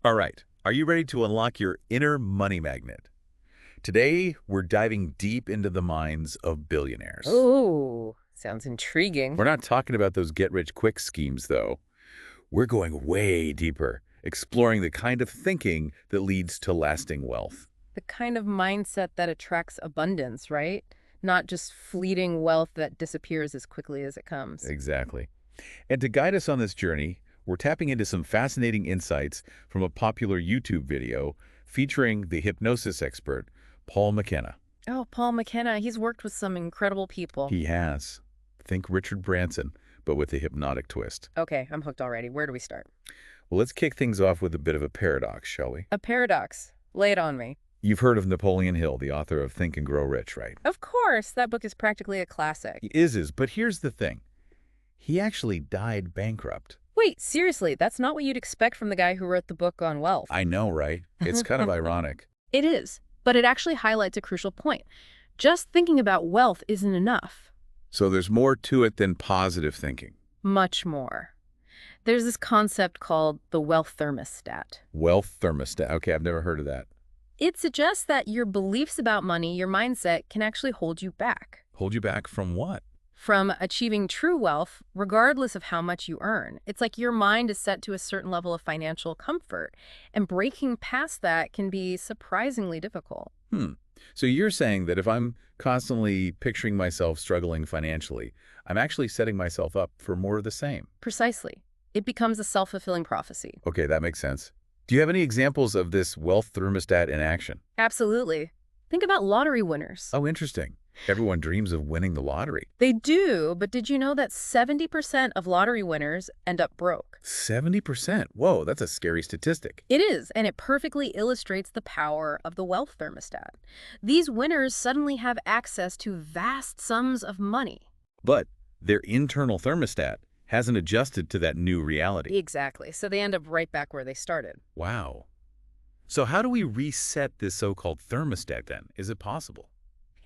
All right, are you ready to unlock your inner money magnet? Today, we're diving deep into the minds of billionaires. Oh, sounds intriguing. We're not talking about those get-rich-quick schemes, though. We're going way deeper, exploring the kind of thinking that leads to lasting wealth. The kind of mindset that attracts abundance, right? Not just fleeting wealth that disappears as quickly as it comes. Exactly. And to guide us on this journey, we're tapping into some fascinating insights from a popular YouTube video featuring the hypnosis expert, Paul McKenna. Oh, Paul McKenna, he's worked with some incredible people. He has. Think Richard Branson, but with a hypnotic twist. Okay, I'm hooked already. Where do we start? Well, let's kick things off with a bit of a paradox, shall we? A paradox. Lay it on me. You've heard of Napoleon Hill, the author of Think and Grow Rich, right? Of course, that book is practically a classic. He is, but here's the thing. He actually died bankrupt. Wait, seriously, that's not what you'd expect from the guy who wrote the book on wealth. I know, right? It's kind of ironic. It is, but it actually highlights a crucial point. Just thinking about wealth isn't enough. So there's more to it than positive thinking. Much more. There's this concept called the wealth thermostat. Wealth thermostat. Okay, I've never heard of that. It suggests that your beliefs about money, your mindset, can actually hold you back Hold you back from what? from achieving true wealth, regardless of how much you earn. It's like your mind is set to a certain level of financial comfort, and breaking past that can be surprisingly difficult. So you're saying that if I'm constantly picturing myself struggling financially, I'm actually setting myself up for more of the same. Precisely. It becomes a self-fulfilling prophecy. Okay, that makes sense. Do you have any examples of this wealth thermostat in action? Absolutely. Think about lottery winners. Oh, interesting. Everyone dreams of winning the lottery. They do, but did you know that 70% of lottery winners end up broke? 70%. Whoa, that's a scary statistic. It is, and it perfectly illustrates the power of the wealth thermostat. These winners suddenly have access to vast sums of money. But their internal thermostat hasn't adjusted to that new reality. Exactly, so they end up right back where they started. Wow. So how do we reset this so-called thermostat then? Is it possible?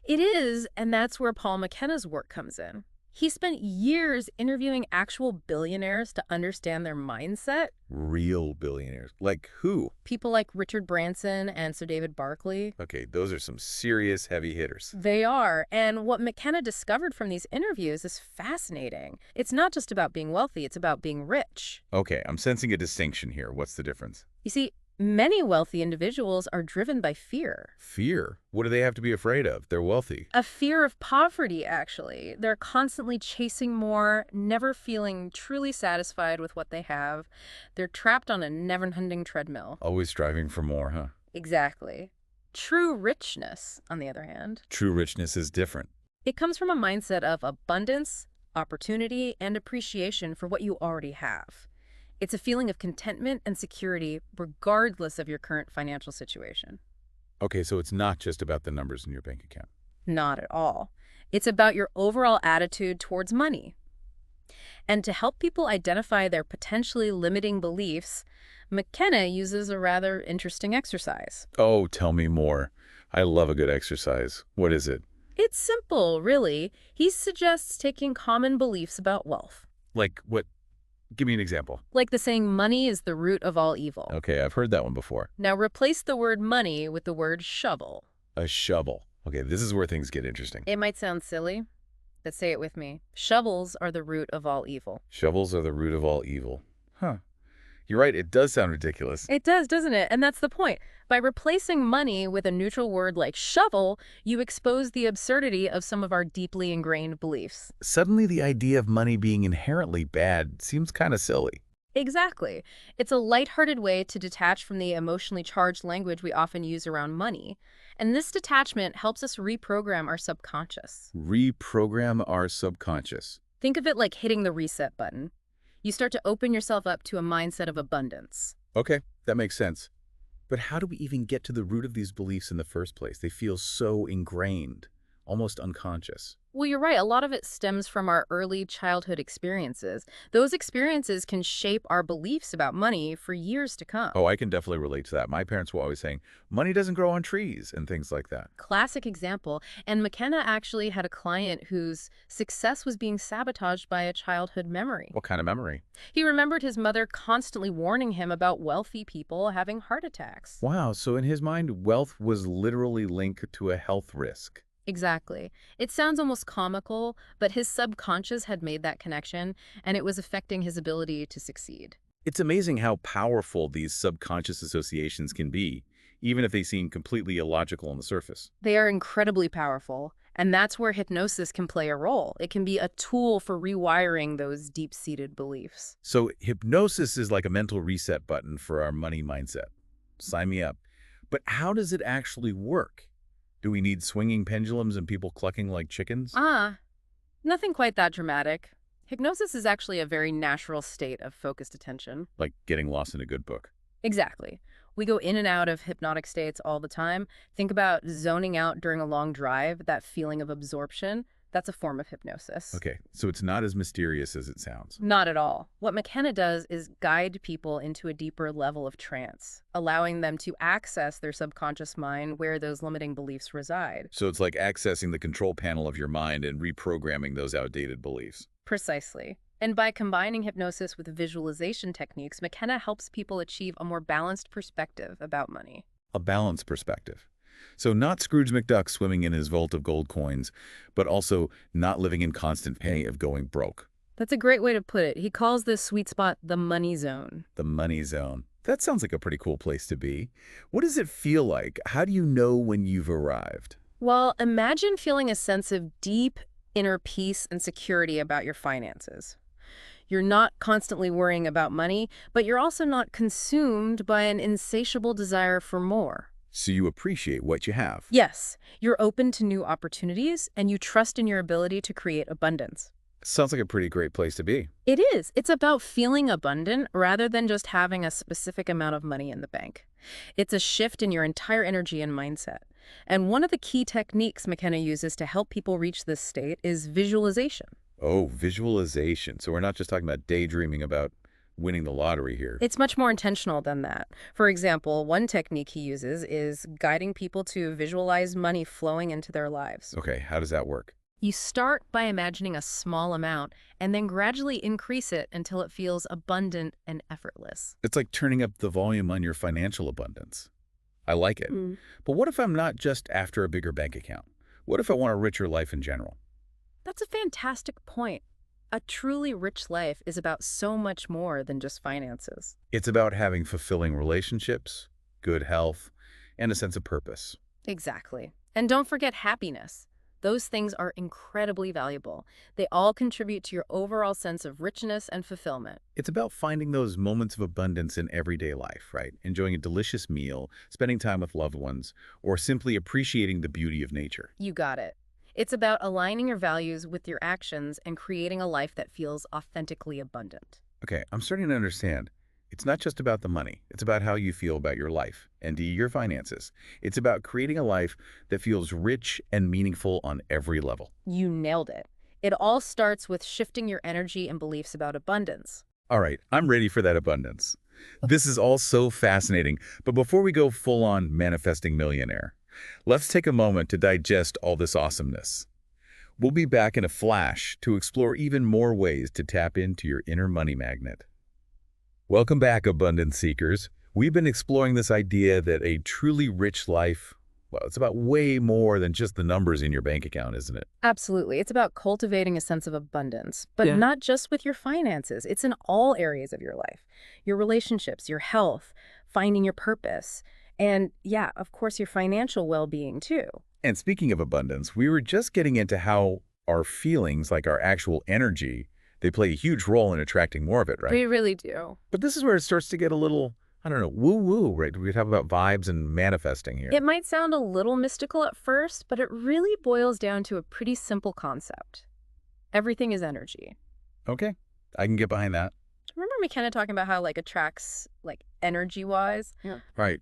It is, and that's where Paul McKenna's work comes in. He spent years interviewing actual billionaires to understand their mindset. Real billionaires. Like who? People like Richard Branson and Sir David Barkley. Okay, those are some serious heavy hitters. They are, and what McKenna discovered from these interviews is fascinating. It's not just about being wealthy, it's about being rich. Okay, I'm sensing a distinction here. What's the difference? You see, many wealthy individuals are driven by fear. Fear. What do they have to be afraid of? They're wealthy. A fear of poverty, actually. They're constantly chasing more, never feeling truly satisfied with what they have. They're trapped on a never-ending treadmill. Always striving for more, huh? Exactly. True richness, on the other hand, True richness is different. it comes from a mindset of abundance, opportunity, and appreciation for what you already have. It's a feeling of contentment and security regardless of your current financial situation. Okay, so it's not just about the numbers in your bank account. Not at all. It's about your overall attitude towards money. And to help people identify their potentially limiting beliefs, McKenna uses a rather interesting exercise. Oh, tell me more. I love a good exercise. What is it? It's simple, really. He suggests taking common beliefs about wealth, Like what? Give me an example. like the saying money is the root of all evil. Okay, I've heard that one before. Now replace the word money with the word shovel. A shovel. Okay, this is where things get interesting. It might sound silly, but say it with me. Shovels are the root of all evil. Shovels are the root of all evil. Huh. You're right, it does sound ridiculous. It does, doesn't it? And that's the point. By replacing money with a neutral word like shovel, you expose the absurdity of some of our deeply ingrained beliefs. Suddenly the idea of money being inherently bad seems kind of silly. Exactly. It's a lighthearted way to detach from the emotionally charged language we often use around money. And this detachment helps us reprogram our subconscious. Reprogram our subconscious. Think of it like hitting the reset button. You start to open yourself up to a mindset of abundance. Okay, that makes sense. But how do we even get to the root of these beliefs in the first place? They feel so ingrained. almost unconscious. Well, you're right. A lot of it stems from our early childhood experiences. Those experiences can shape our beliefs about money for years to come. Oh, I can definitely relate to that. My parents were always saying, money doesn't grow on trees and things like that. Classic example. And McKenna actually had a client whose success was being sabotaged by a childhood memory. What kind of memory? He remembered his mother constantly warning him about wealthy people having heart attacks. Wow, so in his mind, wealth was literally linked to a health risk. Exactly. It sounds almost comical, but his subconscious had made that connection, and it was affecting his ability to succeed. It's amazing how powerful these subconscious associations can be, even if they seem completely illogical on the surface. They are incredibly powerful, and that's where hypnosis can play a role. It can be a tool for rewiring those deep-seated beliefs. So hypnosis is like a mental reset button for our money mindset. Sign me up. But how does it actually work? Do we need swinging pendulums and people clucking like chickens? Nothing quite that dramatic. Hypnosis is actually a very natural state of focused attention. Like getting lost in a good book. Exactly. We go in and out of hypnotic states all the time. Think about zoning out during a long drive, that feeling of absorption. That's a form of hypnosis. Okay, so it's not as mysterious as it sounds. Not at all. What McKenna does is guide people into a deeper level of trance, allowing them to access their subconscious mind where those limiting beliefs reside. So it's like accessing the control panel of your mind and reprogramming those outdated beliefs. Precisely. And by combining hypnosis with visualization techniques, McKenna helps people achieve a more balanced perspective about money. A balanced perspective. So not Scrooge McDuck swimming in his vault of gold coins, but also not living in constant pain of going broke. That's a great way to put it. He calls this sweet spot the money zone. The money zone. That sounds like a pretty cool place to be. What does it feel like? How do you know when you've arrived? Well, imagine feeling a sense of deep inner peace and security about your finances. You're not constantly worrying about money, but you're also not consumed by an insatiable desire for more. So you appreciate what you have. Yes, you're open to new opportunities, and you trust in your ability to create abundance. Sounds like a pretty great place to be. It is. It's about feeling abundant rather than just having a specific amount of money in the bank. It's a shift in your entire energy and mindset. And one of the key techniques McKenna uses to help people reach this state is visualization. Oh, visualization. So we're not just talking about daydreaming about winning the lottery here. It's much more intentional than that. For example, one technique he uses is guiding people to visualize money flowing into their lives. Okay, how does that work? You start by imagining a small amount and then gradually increase it until it feels abundant and effortless. It's like turning up the volume on your financial abundance. I like it. But what if I'm not just after a bigger bank account? What if I want a richer life in general? That's a fantastic point. A truly rich life is about so much more than just finances. It's about having fulfilling relationships, good health, and a sense of purpose. Exactly. And don't forget happiness. Those things are incredibly valuable. They all contribute to your overall sense of richness and fulfillment. It's about finding those moments of abundance in everyday life, right? Enjoying a delicious meal, spending time with loved ones, or simply appreciating the beauty of nature. You got it. It's about aligning your values with your actions and creating a life that feels authentically abundant. Okay, I'm starting to understand. It's not just about the money. It's about how you feel about your life and your finances. It's about creating a life that feels rich and meaningful on every level. You nailed it. It all starts with shifting your energy and beliefs about abundance. All right, I'm ready for that abundance. This is all so fascinating, but before we go full-on manifesting millionaire, let's take a moment to digest all this awesomeness. We'll be back in a flash to explore even more ways to tap into your inner money magnet. Welcome back, abundance seekers. We've been exploring this idea that a truly rich life, well, it's about way more than just the numbers in your bank account, isn't it? Absolutely. It's about cultivating a sense of abundance, but not just with your finances. It's in all areas of your life. Your relationships, your health, finding your purpose, and yeah, of course, your financial well-being too. And speaking of abundance, we were just getting into how our feelings, like our actual energy, they play a huge role in attracting more of it, right? We really do. But this is where it starts to get a little, I don't know, woo-woo, right? We talk about vibes and manifesting here. It might sound a little mystical at first, but it really boils down to a pretty simple concept. Everything is energy. Okay, I can get behind that. Remember McKenna talking about how attracts energy-wise? Yeah. Right.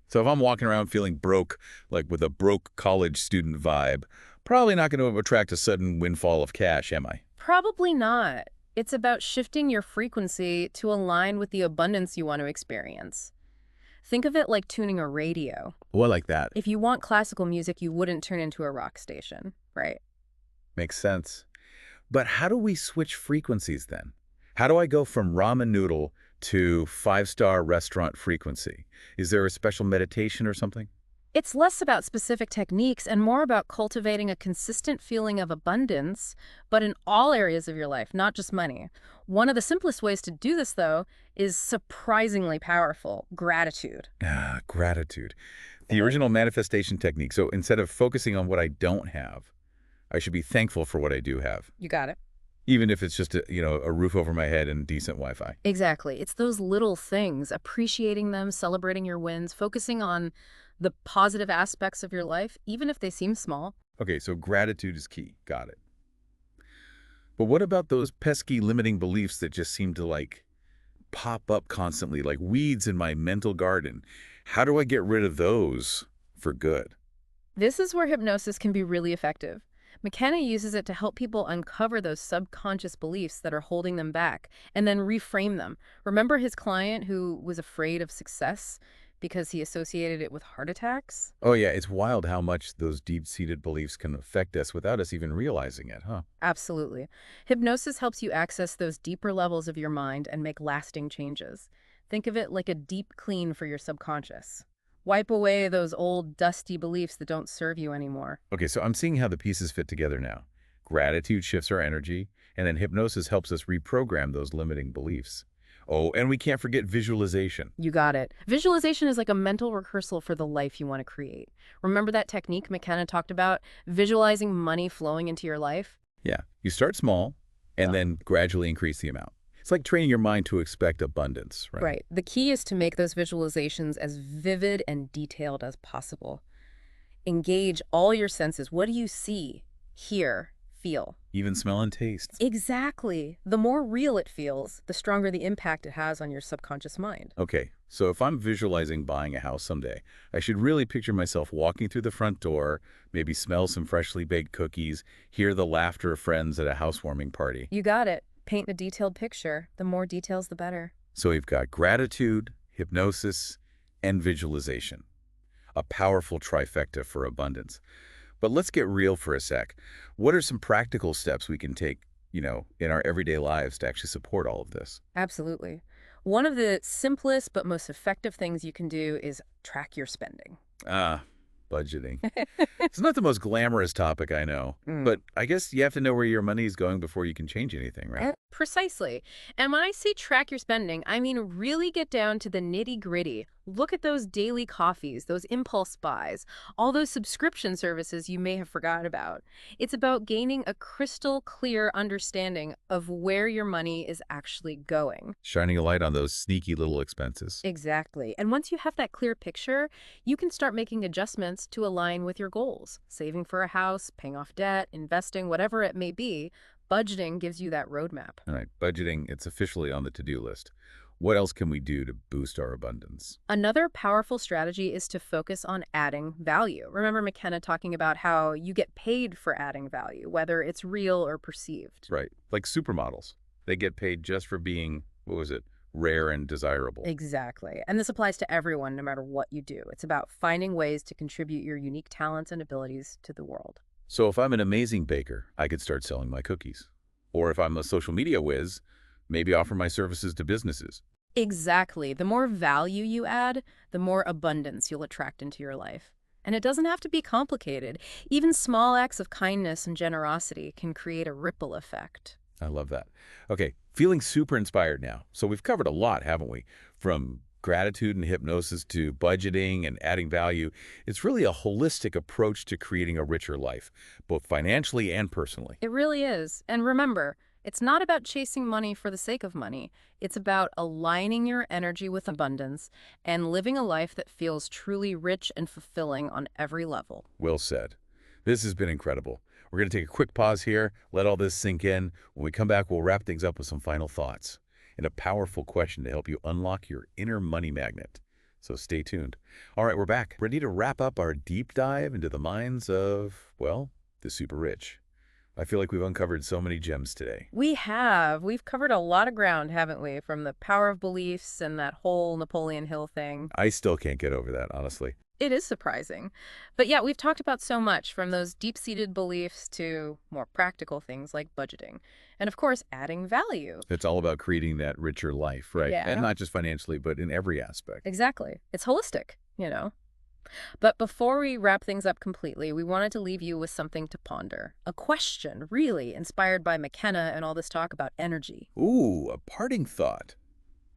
So if I'm walking around feeling broke, like with a broke college student vibe, Probably not going to attract a sudden windfall of cash, am I? Probably not. It's about shifting your frequency to align with the abundance you want to experience. Think of it like tuning a radio. Oh, I like that. If you want classical music, you wouldn't turn into a rock station, right? Makes sense. But how do we switch frequencies then? How do I go from ramen noodle to five-star restaurant frequency? Is there a special meditation or something? It's less about specific techniques and more about cultivating a consistent feeling of abundance, but in all areas of your life, not just money. One of the simplest ways to do this, though, is surprisingly powerful: gratitude. Ah, gratitude. The original manifestation technique. So instead of focusing on what I don't have, I should be thankful for what I do have, You got it. even if it's just a roof over my head and decent Wi-Fi. Exactly. It's those little things, appreciating them, celebrating your wins, focusing on the positive aspects of your life, even if they seem small. Okay, so gratitude is key. Got it. But what about those pesky limiting beliefs that just seem to pop up constantly, like weeds in my mental garden? How do I get rid of those for good? This is where hypnosis can be really effective. McKenna uses it to help people uncover those subconscious beliefs that are holding them back and then reframe them. Remember his client who was afraid of success because he associated it with heart attacks? Oh yeah, it's wild how much those deep-seated beliefs can affect us without us even realizing it, huh? Absolutely. Hypnosis helps you access those deeper levels of your mind and make lasting changes. Think of it like a deep clean for your subconscious. Wipe away those old, dusty beliefs that don't serve you anymore. Okay, so I'm seeing how the pieces fit together now. Gratitude shifts our energy, and then hypnosis helps us reprogram those limiting beliefs. Oh, and we can't forget visualization. You got it. Visualization is like a mental rehearsal for the life you want to create. Remember that technique McKenna talked about, visualizing money flowing into your life? Yeah, you start small and Yeah. then gradually increase the amount. It's like training your mind to expect abundance, right? Right. The key is to make those visualizations as vivid and detailed as possible. Engage all your senses. What do you see, hear, feel? Even smell and taste. Exactly. The more real it feels, the stronger the impact it has on your subconscious mind. Okay, so if I'm visualizing buying a house someday, I should really picture myself walking through the front door, maybe smell some freshly baked cookies, hear the laughter of friends at a housewarming party. You got it. Paint a detailed picture. The more details, the better. So we've got gratitude, hypnosis, and visualization. A powerful trifecta for abundance. But let's get real for a sec. What are some practical steps we can take, in our everyday lives to actually support all of this? Absolutely. One of the simplest but most effective things you can do is track your spending. Ah, budgeting. It's not the most glamorous topic, I know. Mm. But I guess you have to know where your money is going before you can change anything, right? Precisely. And when I say track your spending, I mean really get down to the nitty-gritty. Look at those daily coffees, those impulse buys, all those subscription services you may have forgot about. It's about gaining a crystal clear understanding of where your money is actually going. Shining a light on those sneaky little expenses. Exactly. And once you have that clear picture, you can start making adjustments to align with your goals. Saving for a house, paying off debt, investing, whatever it may be, budgeting gives you that roadmap. All right, budgeting, it's officially on the to-do list. What else can we do to boost our abundance? Another powerful strategy is to focus on adding value. Remember McKenna talking about how you get paid for adding value, whether it's real or perceived. Right, like supermodels. They get paid just for being, rare and desirable. Exactly. And this applies to everyone, no matter what you do. It's about finding ways to contribute your unique talents and abilities to the world. So if I'm an amazing baker, I could start selling my cookies. Or if I'm a social media whiz, maybe offer my services to businesses. Exactly. The more value you add, the more abundance you'll attract into your life. And it doesn't have to be complicated. Even small acts of kindness and generosity can create a ripple effect. I love that. Okay, feeling super inspired now. So we've covered a lot, haven't we? From gratitude and hypnosis to budgeting and adding value. It's really a holistic approach to creating a richer life, both financially and personally. It really is. And remember, it's not about chasing money for the sake of money. It's about aligning your energy with abundance and living a life that feels truly rich and fulfilling on every level. Well said. This has been incredible. We're going to take a quick pause here, let all this sink in. When we come back, we'll wrap things up with some final thoughts and a powerful question to help you unlock your inner money magnet. So stay tuned. All right, we're back, ready to wrap up our deep dive into the minds of, the super rich. I feel like we've uncovered so many gems today. We have. We've covered a lot of ground, haven't we? From the power of beliefs and that whole Napoleon Hill thing. I still can't get over that, honestly. It is surprising. But yeah, we've talked about so much, from those deep-seated beliefs to more practical things like budgeting. And of course, adding value. It's all about creating that richer life, right? Yeah. And not just financially, but in every aspect. Exactly. It's holistic. But before we wrap things up completely, we wanted to leave you with something to ponder. A question, really, inspired by McKenna and all this talk about energy. Ooh, a parting thought.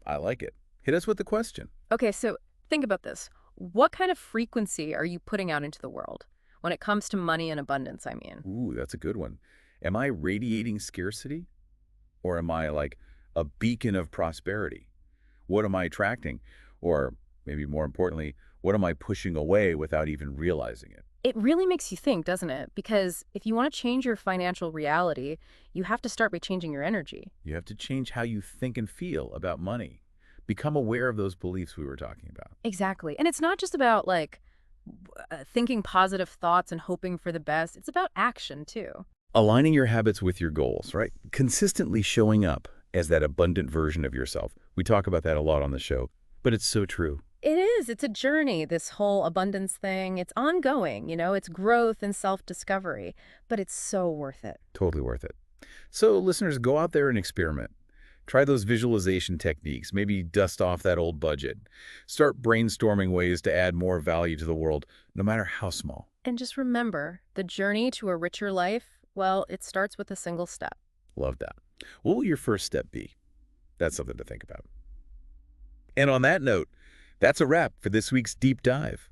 I like it. Hit us with the question. Okay, so think about this. What kind of frequency are you putting out into the world? When it comes to money and abundance, I mean. Ooh, that's a good one. Am I radiating scarcity? Or am I like a beacon of prosperity? What am I attracting? Or maybe more importantly, what am I pushing away without even realizing it? It really makes you think, doesn't it? Because if you want to change your financial reality, you have to start by changing your energy. You have to change how you think and feel about money. Become aware of those beliefs we were talking about. Exactly. And it's not just about thinking positive thoughts and hoping for the best. It's about action too. Aligning your habits with your goals, right? Consistently showing up as that abundant version of yourself. We talk about that a lot on the show, but it's so true. It is. It's a journey, this whole abundance thing. It's ongoing, it's growth and self-discovery, but it's so worth it. Totally worth it. So listeners, go out there and experiment. Try those visualization techniques, maybe dust off that old budget. Start brainstorming ways to add more value to the world, no matter how small. And just remember, the journey to a richer life, well, it starts with a single step. Love that. What will your first step be? That's something to think about. And on that note, that's a wrap for this week's Deep Dive.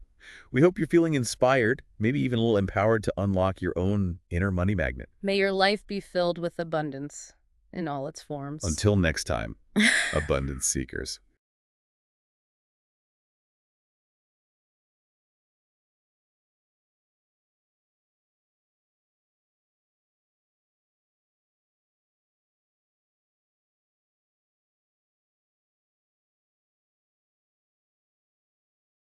We hope you're feeling inspired, maybe even a little empowered to unlock your own inner money magnet. May your life be filled with abundance in all its forms. Until next time, abundance seekers.